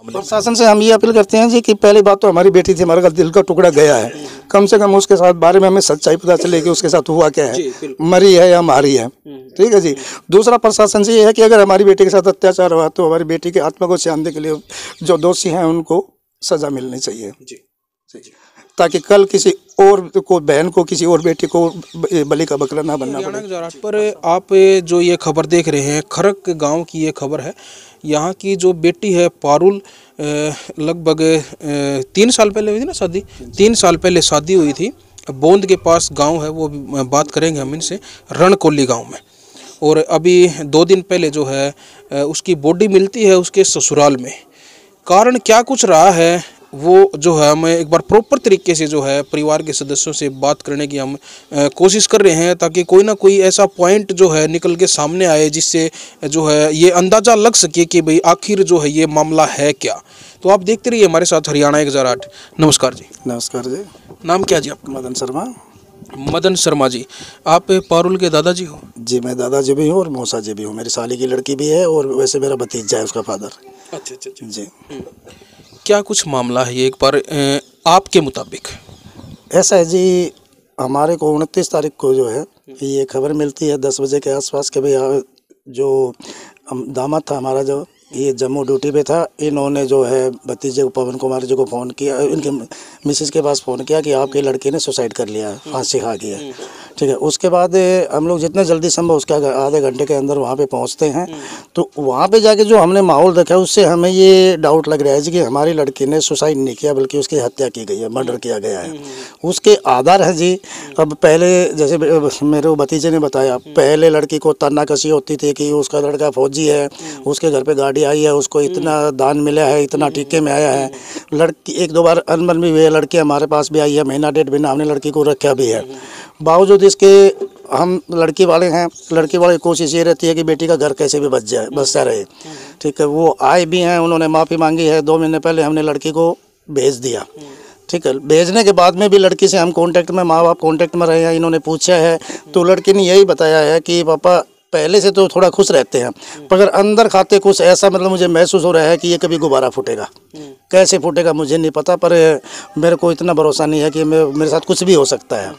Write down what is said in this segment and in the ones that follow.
प्रशासन से हम ये अपील करते हैं जी कि पहली बात तो हमारी बेटी थी, हमारा दिल का टुकड़ा गया है, कम से कम उसके साथ बारे में हमें सच्चाई पता चले कि उसके साथ हुआ क्या है, मरी है या मारी है। ठीक है जी। दूसरा प्रशासन से ये है कि अगर हमारी बेटी के साथ अत्याचार हुआ तो हमारी बेटी की आत्मा को शांति के लिए जो दोषी हैं उनको सजा मिलनी चाहिए जी, ताकि कल किसी और को, बहन को, किसी और बेटी को बलि का बकरा ना बनना पड़े। पर आप जो ये खबर देख रहे हैं, खरक गांव की ये खबर है। यहाँ की जो बेटी है पारुल, लगभग 3 साल पहले हुई थी ना शादी, 3 साल पहले शादी हुई थी। बोंद के पास गांव है, वो बात करेंगे हम इनसे, रणकोली गांव में। और अभी 2 दिन पहले जो है उसकी बॉडी मिलती है उसके ससुराल में। कारण क्या कुछ रहा है वो जो है हम एक बार प्रॉपर तरीके से जो है परिवार के सदस्यों से बात करने की हम कोशिश कर रहे हैं, ताकि कोई ना कोई ऐसा पॉइंट जो है निकल के सामने आए जिससे जो है ये अंदाज़ा लग सके कि भाई आखिर जो है ये मामला है क्या। तो आप देखते रहिए हमारे साथ हरियाणा 1008। नमस्कार जी। नमस्कार जी। नाम क्या जी आपका? मदन शर्मा। मदन शर्मा जी, आप पारुल के दादाजी हो? जी, मैं दादाजी भी हूँ और मौसा जी भी हूँ। मेरी साली की लड़की भी है और वैसे मेरा भतीजा है, उसका फादर। अच्छा जी। क्या कुछ मामला है ये, एक बार आपके मुताबिक? ऐसा है जी, हमारे को 29 तारीख को जो है ये खबर मिलती है 10 बजे के आसपास के भाई जो दामाद था हमारा, जो ये जम्मू ड्यूटी पे था, इन्होंने जो है भतीजे को, पवन कुमार जी को फ़ोन किया, इनके मिसेज के पास फ़ोन किया कि आपके लड़के ने सुसाइड कर लिया है, फांसी खा गया है। ठीक है। उसके बाद हम लोग जितने जल्दी संभव उसके आधे घंटे के अंदर वहाँ पे पहुँचते हैं। तो वहाँ पे जाके जो हमने माहौल देखा उससे हमें ये डाउट लग रहा है जी कि हमारी लड़की ने सुसाइड नहीं किया बल्कि उसकी हत्या की गई है, मर्डर किया गया है। उसके आधार है जी। अब पहले जैसे मेरे भतीजे ने बताया, पहले लड़की को तन्नाकसी होती थी कि उसका लड़का फौजी है, उसके घर पे गाड़ी आई है, उसको इतना दान मिला है, इतना टीके में आया है। लड़की 1-2 बार अनबन भी हुई है, लड़की हमारे पास भी आई है, महीना 1.5 महीना हमने लड़की को रखा भी है। बावजूद इसके हम लड़की वाले हैं, लड़की वाले की कोशिश ये रहती है कि बेटी का घर कैसे भी बचता रहे। ठीक है। वो आए भी हैं, उन्होंने माफ़ी मांगी है। 2 महीने पहले हमने लड़की को भेज दिया। ठीक है। भेजने के बाद में भी लड़की से हम कांटेक्ट में, माँ बाप कांटेक्ट में रहे हैं, इन्होंने पूछा है तो लड़की ने यही बताया है कि पापा पहले से तो थोड़ा खुश रहते हैं, मगर अंदर खाते कुछ ऐसा मतलब मुझे महसूस हो रहा है कि ये कभी दोबारा फूटेगा। कैसे फूटेगा मुझे नहीं पता, पर मेरे को इतना भरोसा नहीं है कि मेरे साथ कुछ भी हो सकता है।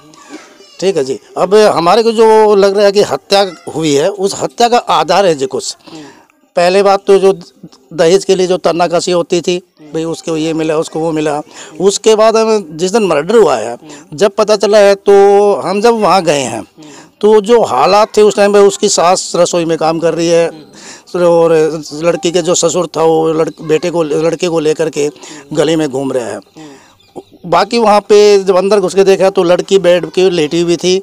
ठीक है जी। अब हमारे को जो लग रहा है कि हत्या हुई है, उस हत्या का आधार है जी कुछ। पहले बात तो जो दहेज के लिए जो तन्नाकसी होती थी, भाई उसको ये मिला, उसको वो मिला। उसके बाद हमें जिस दिन मर्डर हुआ है, जब पता चला है तो हम जब वहाँ गए हैं तो जो हालात थे उस टाइम पे, उसकी सास रसोई में काम कर रही है और लड़की के जो ससुर था वो लड़के को लेकर के गली में घूम रहा है। बाकी वहाँ पे जब अंदर घुस के देखा तो लड़की बेड पे लेटी हुई थी।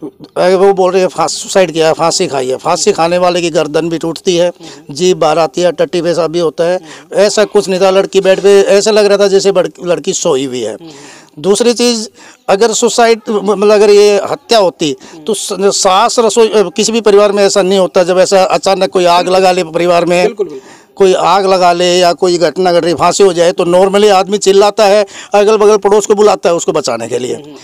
वो बोल रही है सुसाइड किया है, फांसी खाई है। फांसी खाने वाले की गर्दन भी टूटती है, जीभ बाहर आती है, टट्टी पेशाब भी होता है। ऐसा कुछ नहीं था। लड़की बेड पे ऐसा लग रहा था जैसे लड़की सोई हुई है। दूसरी चीज़, अगर सुसाइड मतलब अगर ये हत्या होती तो सास रसोई, किसी भी परिवार में ऐसा नहीं होता जब ऐसा अचानक कोई आग लगा ले परिवार में, कोई आग लगा ले या कोई घटना घट रही, फांसी हो जाए तो नॉर्मली आदमी चिल्लाता है, अगल बगल पड़ोस को बुलाता है उसको बचाने के लिए।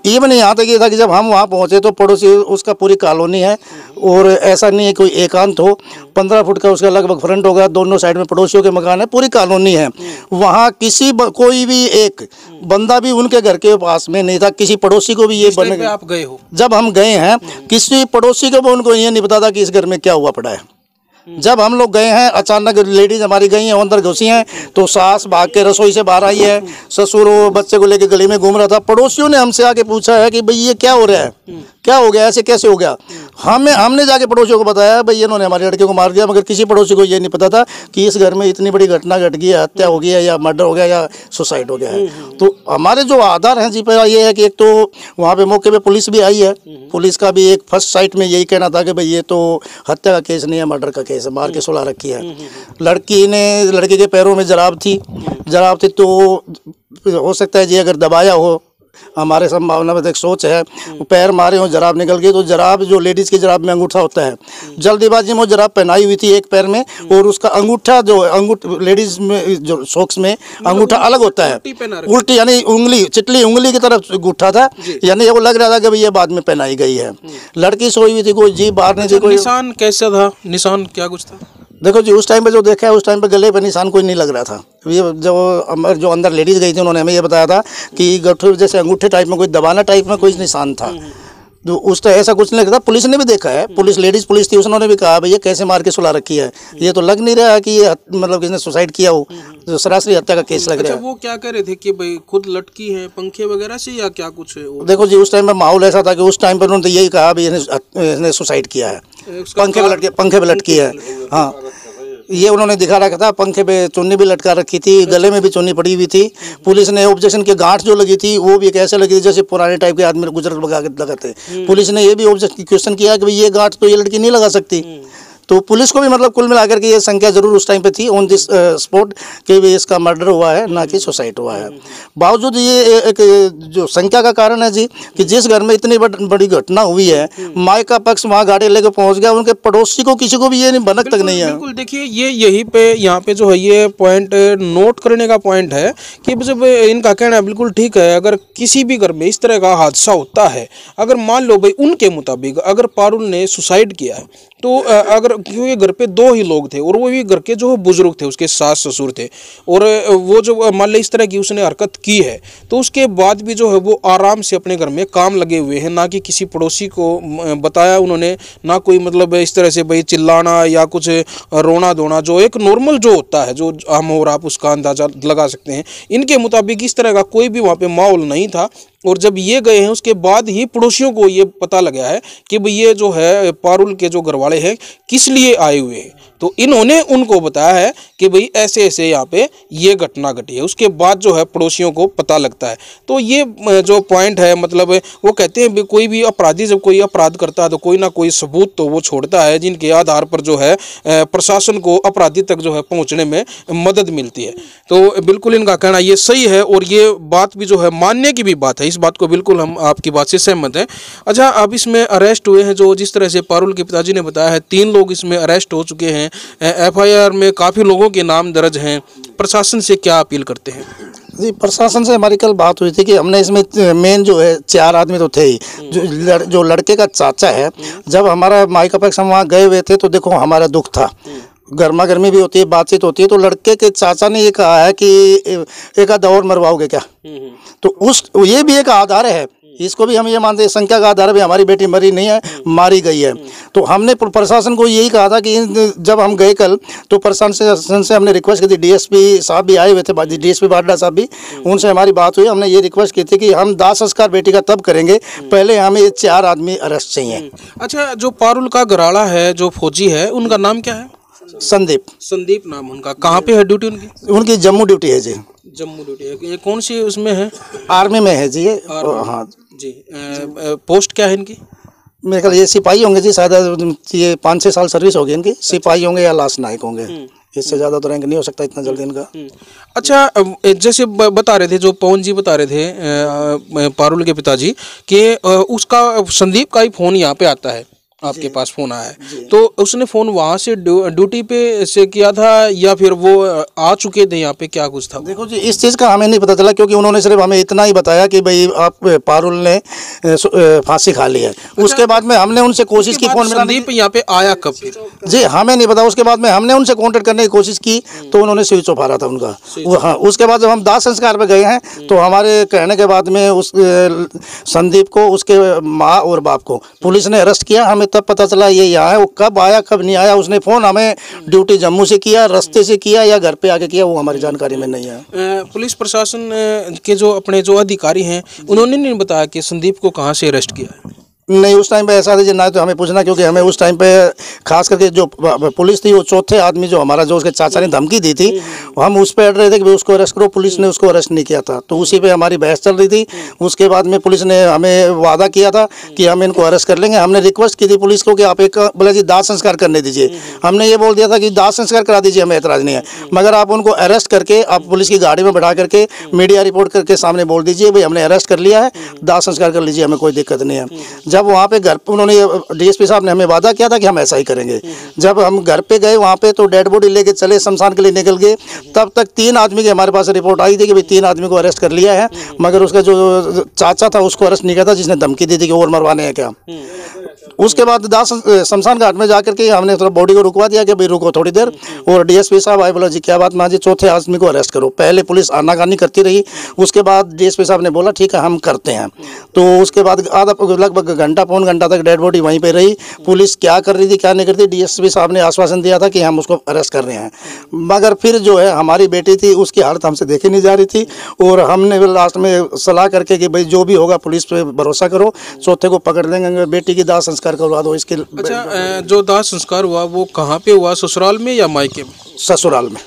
इवन यहाँ तक ये था कि जब हम वहाँ पहुँचे तो पड़ोसी उसका पूरी कॉलोनी है और ऐसा नहीं है कोई एकांत हो। 15 फुट का उसका लगभग फ्रंट होगा, दोनों साइड में पड़ोसियों के मकान है, पूरी कॉलोनी है। वहाँ कोई भी एक बंदा भी उनके घर के पास में नहीं था। किसी पड़ोसी को भी ये बने, आप गए हो जब हम गए हैं, किसी पड़ोसी को भी उनको ये नहीं पता था कि इस घर में क्या हुआ पड़ा है। जब हम लोग गए हैं, अचानक लेडीज हमारी गई हैं, अंदर घुसी हैं तो सास भाग के रसोई से बाहर आई है, ससुर बच्चे को लेकर गली में घूम रहा था। पड़ोसियों ने हमसे आके पूछा है कि भाई ये क्या हो रहा है, क्या हो गया, ऐसे कैसे हो गया। हमने जाके पड़ोसियों को बताया भाई इन्होंने हमारे लड़के को मार दिया, मगर किसी पड़ोसी को ये नहीं पता था कि इस घर में इतनी बड़ी घटना घट गई है, हत्या हो गई है या मर्डर हो गया या सुसाइड हो गया है। तो हमारे जो आधार हैं जी पर ये है कि एक तो वहाँ पे मौके पे पुलिस भी आई है। पुलिस का भी एक फर्स्ट साइट में यही कहना था कि भाई ये तो हत्या का केस नहीं है, मर्डर का केस है, मार के सुला रखी है। लड़की के पैरों में जराब थी तो हो सकता है जी अगर दबाया हो, हमारे संभावना में एक सोच है, पैर मारे हो, जराब निकल गई तो जराब जो लेडीज़ की जराब में अंगूठा होता है, जल्दीबाजी में वो जराब पहनाई हुई थी एक पैर में और उसका अंगूठा जो लेडीज़ में जो सॉक्स में अंगूठा अलग होता है, उल्टी यानी उंगली, चिटली उंगली की तरफ अंगूठा था, यानी वो लग रहा था कि भाई ये बाद में पहनाई गई है। लड़की सोई हुई थी, कोई जीभ बाहर नहीं थी। कोई निशान कैसा था, निशान क्या कुछ था? देखो जी, उस टाइम पे जो देखा है उस टाइम पे गले पे निशान कोई नहीं लग रहा था। ये जो अंदर लेडीज़ गई थी उन्होंने हमें ये बताया था कि गठुर जैसे अंगूठे टाइप में कोई दबाना टाइप में कोई निशान था। तो उस टाइम ऐसा कुछ नहीं लगता। पुलिस ने भी देखा है, पुलिस थी, उसने भी कहा भैया कैसे मार के सुला रखी है, ये तो लग नहीं रहा है कि ये मतलब किसने सुसाइड किया हो, जो सरासरी हत्या का केस लग रहा है। वो क्या कह रहे थे कि भाई खुद लटकी है पंखे वगैरह से या क्या कुछ है? देखो जी, उस टाइम पे माहौल ऐसा था कि उस टाइम पर उन्होंने यही कहा भाई इसने सुसाइड किया है, पंखे पे लटकी है। हाँ, ये उन्होंने दिखा रखा था, पंखे पे चुन्नी भी लटका रखी थी, गले में भी चुन्नी पड़ी हुई थी। पुलिस ने ऑब्जेक्शन की गांठ जो लगी थी वो भी ऐसे लगी थी जैसे पुराने टाइप के आदमी गुजर लगाते। पुलिस ने ये भी ऑब्जेक्शन क्वेश्चन किया कि ये गांठ तो ये लड़की नहीं लगा सकती। तो पुलिस को भी मतलब कुल मिलाकर के ये संख्या जरूर उस टाइम पे थी ऑन दिस स्पॉट कि भी इसका मर्डर हुआ है, ना कि सुसाइड हुआ है। बावजूद ये एक जो संख्या का कारण है जी कि जिस घर में इतनी बड़ी घटना हुई है, माँ का पक्ष वहाँ गाड़ी लेकर पहुँच गया, उनके पड़ोसी को किसी को भी ये नहीं भनक तक नहीं है। बिल्कुल, देखिए ये यहीं पे यहाँ पे जो है ये पॉइंट नोट करने का पॉइंट है कि जब इनका कहना बिल्कुल ठीक है, अगर किसी भी घर में इस तरह का हादसा होता है, अगर मान लो भाई उनके मुताबिक अगर पारुल ने सुसाइड किया है तो अगर क्योंकि घर पे दो ही लोग थे और वो भी घर के जो बुजुर्ग थे, उसके सास ससुर थे, और वो जो मान लो इस तरह की उसने हरकत की है तो उसके बाद भी जो है वो आराम से अपने घर में काम लगे हुए हैं, ना कि किसी पड़ोसी को बताया उन्होंने, ना कोई मतलब इस तरह से भाई चिल्लाना या कुछ रोना धोना जो एक नॉर्मल जो होता है, जो हम और आप उसका अंदाजा लगा सकते हैं। इनके मुताबिक इस तरह का कोई भी वहाँ पे माहौल नहीं था। और जब ये गए हैं उसके बाद ही पड़ोसियों को ये पता लगा है कि भाई ये जो है पारुल के जो घरवाले हैं किस लिए आए हुए हैं, तो इन्होंने उनको बताया है कि भाई ऐसे ऐसे यहाँ पे ये घटना घटी है। उसके बाद जो है पड़ोसियों को पता लगता है। तो ये जो पॉइंट है, मतलब वो कहते हैं कोई भी अपराधी जब कोई अपराध करता है तो कोई ना कोई सबूत तो वो छोड़ता है जिनके आधार पर जो है प्रशासन को अपराधी तक जो है पहुँचने में मदद मिलती है। तो बिल्कुल इनका कहना ये सही है और ये बात भी जो है मानने की भी बात है, इस बात को बिल्कुल हम आपकी बात से सहमत हैं। अच्छा, अब इसमें अरेस्ट हुए हैं जो जिस तरह से पारुल के पिताजी ने बताया है 3 लोग इसमें अरेस्ट हो चुके हैं, एफआईआर में काफ़ी लोगों के नाम दर्ज हैं। प्रशासन से क्या अपील करते हैं? जी, प्रशासन से हमारी कल बात हुई थी कि हमने इसमें मेन जो है 4 आदमी तो थे ही, जो लड़के का चाचा है, जब हमारा माई का पक्ष हम वहाँ गए हुए थे तो देखो हमारा दुख था, गर्मा गर्मी भी होती है, बातचीत होती है। तो लड़के के चाचा ने ये कहा है कि एक आध और मरवाओगे क्या, तो ये भी एक आधार है, इसको भी हम ये मानते हैं, संख्या का आधार भी हमारी बेटी मरी नहीं है, मारी गई है। तो हमने प्रशासन को यही कहा था कि जब हम गए कल तो प्रशासन से हमने रिक्वेस्ट की थी, डीएसपी साहब भी आए हुए थे, डीएसपी बाडा साहब भी, उनसे हमारी बात हुई। हमने ये रिक्वेस्ट की थी कि हम दाह संस्कार बेटी का तब करेंगे, पहले हमें ये 4 आदमी अरेस्ट चाहिए। अच्छा, जो पारुल का घराड़ा है, जो फौजी है, उनका नाम क्या है? संदीप नाम उनका। कहाँ पे है ड्यूटी उनकी? उनकी जम्मू ड्यूटी है जी। जम्मू ड्यूटी है। ये कौन सी उसमें है? आर्मी में है जी ये। हाँ जी। पोस्ट क्या है इनकी? मेरे ख्याल ये सिपाही होंगे जी, शायद ये 5-6 साल सर्विस होगी इनकी, सिपाही होंगे या लास्ट नायक होंगे, इससे ज़्यादा तो रैंक नहीं हो सकता इतना जल्दी इनका। अच्छा, जैसे बता रहे थे, जो पवन जी बता रहे थे पारुल के पिताजी कि उसका संदीप का ही फ़ोन यहाँ पे आता है, आपके पास फोन आया है, तो उसने फोन वहाँ से ड्यूटी पे से किया था या फिर वो आ चुके थे यहाँ पे, क्या कुछ था? देखो जी, इस चीज़ का हमें नहीं पता चला क्योंकि उन्होंने सिर्फ हमें इतना ही बताया कि भाई आप पारुल ने फांसी खा ली है। उसके बाद में हमने उनसे कोशिश की फोन मिलाने की। संदीप यहाँ पे आया कब फिर? जी हमें नहीं पता। उसके बाद में हमने उनसे कॉन्टेक्ट करने की कोशिश की तो उन्होंने स्विच ऑफ आ रहा था उनका। हाँ, उसके बाद जब हम दाह संस्कार पे गए हैं तो हमारे कहने के बाद में उस संदीप को, उसके माँ और बाप को पुलिस ने अरेस्ट किया। हमें तब पता चला ये यहाँ है। वो कब आया कब नहीं आया, उसने फ़ोन हमें ड्यूटी जम्मू से किया, रास्ते से किया या घर पे आके किया, वो हमारी जानकारी में नहीं है। पुलिस प्रशासन के जो अपने जो अधिकारी हैं उन्होंने नहीं बताया कि संदीप को कहाँ से अरेस्ट किया है? नहीं, उस टाइम पे ऐसा था ना, तो हमें पूछना, क्योंकि हमें उस टाइम पे खास करके जो पुलिस थी वो चौथे आदमी जो हमारा, जो उसके चाचा ने धमकी दी थी, हम उस पर अड़ रहे थे कि उसको अरेस्ट करो। पुलिस ने उसको अरेस्ट नहीं किया था, तो उसी पे हमारी बहस चल रही थी। उसके बाद में पुलिस ने हमें वादा किया था कि हम इनको अरेस्ट कर लेंगे। हमने रिक्वेस्ट की थी पुलिस को कि आप एक बोला जी दाह संस्कार करने दीजिए। हमने ये बोल दिया था कि दाह संस्कार करा दीजिए, हमें एतराज़ नहीं है, मगर आप उनको अरेस्ट करके आप पुलिस की गाड़ी में बैठा करके मीडिया रिपोर्ट करके सामने बोल दीजिए भाई हमने अरेस्ट कर लिया है, दाह संस्कार कर लीजिए, हमें कोई दिक्कत नहीं है। जब वहाँ पे घर उन्होंने, डीएसपी साहब ने हमें वादा किया था कि हम ऐसा ही करेंगे। जब हम घर पे गए वहाँ पे तो डेड बॉडी लेके चले, शमशान के लिए निकल गए, तब तक 3 आदमी की हमारे पास रिपोर्ट आई थी कि भाई 3 आदमी को अरेस्ट कर लिया है, मगर उसका जो चाचा था उसको अरेस्ट नहीं किया था, जिसने धमकी दी थी कि और मरवाने हैं क्या। उसके बाद दास शमशान घाट में जाकर के हमने थोड़ा बॉडी को रुकवा दिया कि भाई रुको थोड़ी देर। और डीएसपी साहब आए, बोला जी क्या बात माँ जी, चौथे आदमी को अरेस्ट करो। पहले पुलिस आनाकानी करती रही, उसके बाद डीएसपी साहब ने बोला ठीक है हम करते हैं। तो उसके बाद आधा लगभग घंटा पौन घंटा तक डेड बॉडी वहीं पे रही। पुलिस क्या कर रही थी क्या नहीं कर रही थी, डीएसपी साहब ने आश्वासन दिया था कि हम उसको अरेस्ट कर रहे हैं, मगर फिर जो है हमारी बेटी थी उसकी हालत हमसे देखी नहीं जा रही थी। और हमने लास्ट में सलाह करके कि भाई जो भी होगा पुलिस पे भरोसा करो, चौथे को पकड़ लेंगे, बेटी की दाह संस्कार करवा दो। इसके अच्छा, जो दाह संस्कार हुआ वो कहाँ पे हुआ, ससुराल में या मायके में? ससुराल में।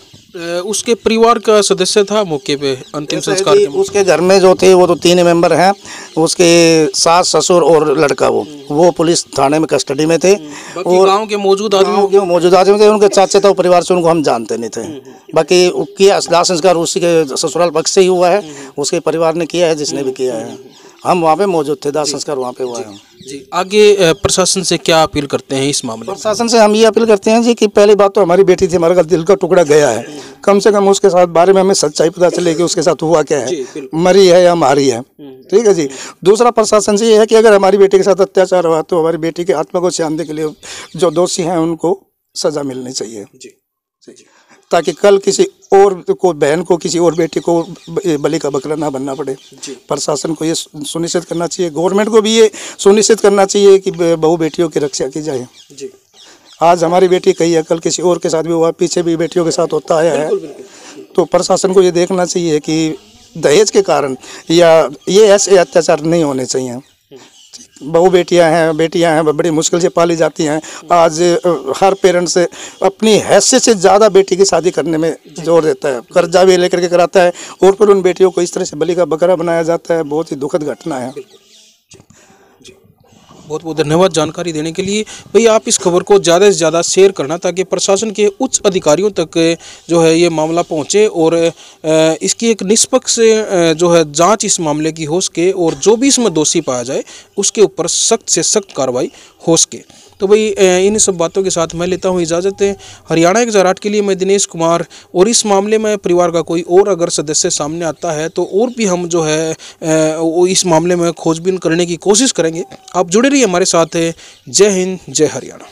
उसके परिवार का सदस्य था मौके पे अंतिम संस्कार के? उसके घर में जो थे वो तो 3 मेंबर हैं, उसके सास ससुर और लड़का। वो पुलिस थाने में कस्टडी में थे। और गांव के मौजूद आदमी थे, उनके चाचा था परिवार से, उनको हम जानते नहीं थे। बाकी किया दाह संस्कार उसी के ससुराल पक्ष से ही हुआ है, उसके परिवार ने किया है जिसने भी किया है। हम वहाँ पे मौजूद थे, दाह संस्कार वहाँ पे हुआ है जी। आगे प्रशासन से क्या अपील करते हैं इस मामले में? प्रशासन से हम ये अपील करते हैं जी कि पहली बात तो हमारी बेटी थी, हमारे का दिल का टुकड़ा गया है, कम से कम उसके साथ बारे में हमें सच्चाई पता चले कि उसके साथ हुआ क्या है, मरी है या मारी है। ठीक है जी। दूसरा प्रशासन से ये है कि अगर हमारी बेटी के साथ अत्याचार हुआ तो हमारी बेटी की आत्मा को शांति के लिए जो दोषी हैं उनको सजा मिलनी चाहिए, ताकि कल किसी और को, बहन को, किसी और बेटी को बलि का बकरा ना बनना पड़े। प्रशासन को ये सुनिश्चित करना चाहिए, गवर्नमेंट को भी ये सुनिश्चित करना चाहिए कि बहू बेटियों की रक्षा की जाए। आज हमारी बेटी कही है, कल किसी और के साथ भी हुआ, पीछे भी बेटियों के साथ होता आया है। तो प्रशासन को ये देखना चाहिए कि दहेज के कारण या ये ऐसे अत्याचार नहीं होने चाहिए। बहू बेटियां हैं, बड़ी मुश्किल से पाली जाती हैं। आज हर पेरेंट्स अपनी हैसियत से ज़्यादा बेटी की शादी करने में जोर देता है, कर्जा भी लेकर के कराता है, और फिर उन बेटियों को इस तरह से बलि का बकरा बनाया जाता है। बहुत ही दुखद घटना है। बहुत बहुत धन्यवाद जानकारी देने के लिए। भाई आप इस खबर को ज़्यादा से ज़्यादा शेयर करना, ताकि प्रशासन के उच्च अधिकारियों तक जो है ये मामला पहुँचे और इसकी एक निष्पक्ष जो है जांच इस मामले की हो सके, और जो भी इसमें दोषी पाया जाए उसके ऊपर सख्त से सख्त कार्रवाई हो सके। तो भाई इन सब बातों के साथ मैं लेता हूँ इजाज़त। हरियाणा 1008 के लिए मैं दिनेश कुमार। और इस मामले में परिवार का कोई और अगर सदस्य सामने आता है तो और भी हम जो है इस मामले में खोजबीन करने की कोशिश करेंगे। आप जुड़े रहिए हमारे साथ। जय हिंद, जय हरियाणा।